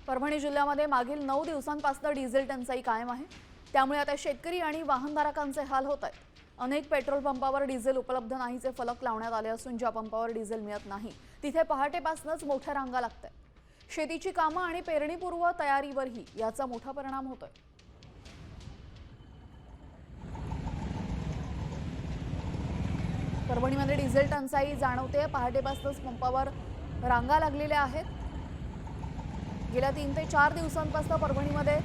परभणी जिल्ह्यामध्ये मागील 9 दिवसांपासून डिझेल टंचाई कायम आहे। त्यामुळे आता शेतकरी आणि वाहनधारकांचे हाल होत आहेत। अनेक पेट्रोल पंपावर डिझेल उपलब्ध नाहीचे फलक लावण्यात आले असून ज्या पंपावर डिझेल मिळत नाही तिथे पहाटेपासूनच मोठ्या रांगा लागतात। शेतीची कामं आणि पेरणीपूर्व तयारीवरही याचा मोठा परिणाम होतोय। परभणीमध्ये डिझेल टंचाई जाणवते। पहाटेपासूनच पंपावर रांगा लागलेल्या आहेत। गेल्या 3 ते 4 दिवसांपासून परभणीमध्ये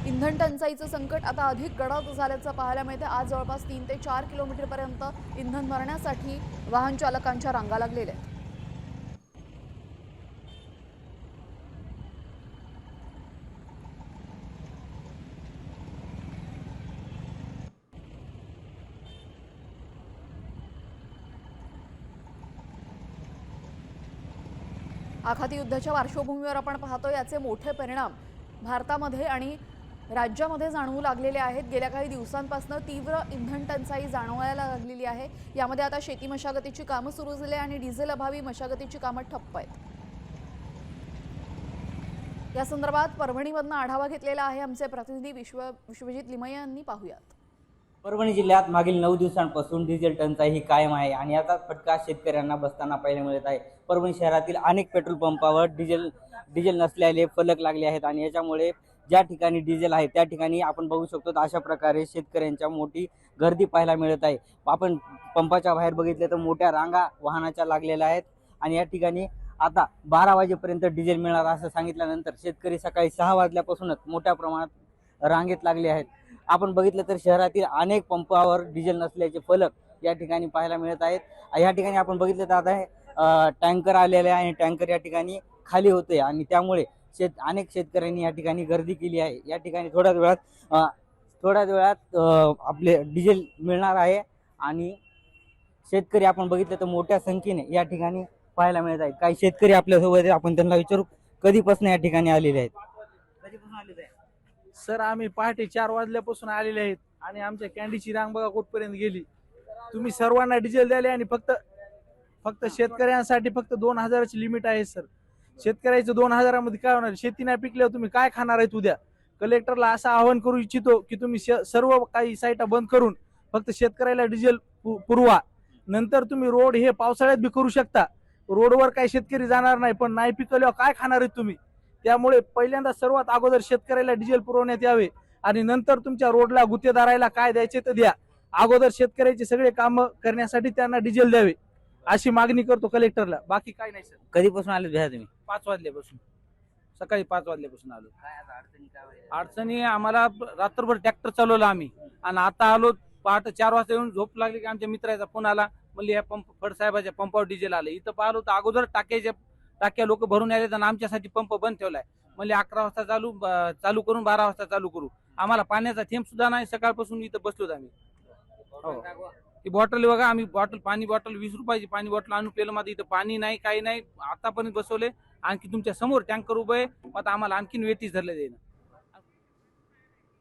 इंधन टंचाईचं संकट आता अधिक गडद झाल्याचं पाहायला मिळते। आज जवळपास 3 ते 4 किलोमीटरपर्यंत इंधन भरण्यासाठी वाहन चालकांच्या रांगा लागलेल्या आहेत। आखाती युद्धाच्या पार्श्वभूमीवर आपण पाहतो याचे मोठे परिणाम भारतामध्ये आणि राज्यामध्ये जाणवू लागलेले आहेत। गेल्या काही दिवसांपासून तीव्र इंधन टंचाई जाणवायला लागलेली आहे। यामध्ये आता शेती मशागतीची कामं सुरू झाली आणि डिझेल अभावी मशागतीची कामं ठप्प आहेत। या संदर्भात परभणीमधून आढावा घेतलेला आहे आमचे प्रतिनिधी विश्वजित लिमये यांनी। पाहूयात। परभणी जिल्ह्यात मागील 9 दिवसांपासून डिझेल टंचाई ही कायम आहे आणि याचा फटका शेतकऱ्यांना बसताना पाहायला मिळत आहे। परभणी शहरातील अनेक पेट्रोल पंपावर डिझेल नसलेले फलक लागले आहेत आणि याच्यामुळे ज्या ठिकाणी डिझेल आहे त्या ठिकाणी आपण बघू शकतो अशा प्रकारे शेतकऱ्यांच्या मोठी गर्दी पाहायला मिळत आहे। आपण पंपाच्या बाहेर बघितले तर मोठ्या रांगा वाहनाच्या लागलेल्या आहेत आणि या ठिकाणी आता 12 वाजेपर्यंत डिझेल मिळणार असं सांगितल्यानंतर शेतकरी सकाळी 6 वाजल्यापासूनच मोठ्या प्रमाणात रांगेत लागले आहेत। आपण बघितलं तर शहरातील अनेक पंपावर डिझेल नसल्याचे फलक या ठिकाणी पाहायला मिळत आहेत। या ठिकाणी आपण बघितलं तर आता टँकर आलेले आहे आणि टँकर या ठिकाणी खाली होते आणि त्यामुळे अनेक शेतकऱ्यांनी या ठिकाणी गर्दी केली आहे। या ठिकाणी थोड्याच वेळात आपले डिझेल मिळणार आहे आणि शेतकरी आपण बघितलं तर मोठ्या संख्येने या ठिकाणी पाहायला मिळत आहेत। काही शेतकरी आपल्यासोबत आपण त्यांना विचारू कधीपासून या ठिकाणी आलेले आहेत। कधीपासून आलेले आहेत सर? आम्ही पहाटे 4 वाजल्यापासून आलेले आहेत आणि आमच्या कॅन्डीची रांग बघा कुठपर्यंत गेली। तुम्ही सर्वांना डिझेल द्याले आणि फक्त शेतकऱ्यांसाठी फक्त 2000ची लिमिट आहे सर। शेतकऱ्याचं 2000मध्ये काय होणार? शेती नाही पिकल्यावर तुम्ही काय खाणार आहेत उद्या? कलेक्टरला असं आवाहन करू इच्छितो की तुम्ही सर्व काही साईटा बंद करून फक्त शेतकऱ्याला डिझेल पुरवा। नंतर तुम्ही रोड हे पावसाळ्यात बी करू शकता। रोडवर काही शेतकरी जाणार नाही, पण नाही पिकल्यावर काय खाणार आहेत तुम्ही? त्यामुळे पहिल्यांदा सर्वात अगोदर शेतकऱ्याला डिझेल पुरवण्यात यावे आणि नंतर तुमच्या रोडला गुत्तेदाराला काय द्यायचे तर द्या। अगोदर शेतकऱ्याचे सगळे काम करण्यासाठी त्यांना डिझेल द्यावे अशी मागणी करतो कलेक्टरला। बाकी काय नाही सर। कधीपासून आले भैया तुम्ही? 5 वाजल्यापासून, सकाळी 5 वाजल्यापासून आलो। काय आता अडचणी काय? अडचणी आम्हाला रात्रभर ट्रॅक्टर चालवला आम्ही आणि आता आलो पहाटे 4 वाजता येऊन झोप लागली की आमच्या मित्राचा फोन आला, म्हणजे या फडसाहेबाच्या पंपावर डिझेल आलं। इथं पाहिलो तर अगोदर टाक्या लोक भरून आले आणि आमच्यासाठी पंप बंद ठेवलाय। म्हणजे 11 वाजता चालू करून 12 वाजता चालू करू। आम्हाला पाण्याचा थेंब सुद्धा नाही। सकाळपासून इथं बसलोत आम्ही। ही बॉटल बघा, आम्ही पाणी बॉटल 20 रुपयाची पाणी बॉटल आणून पेलं, माझं इथं पाणी नाही, काही नाही। आतापर्यंत बसवले, आणखी तुमच्या समोर टँकर उभं आहे, आता आम्हाला आणखीन वेटीस धरले जाईल।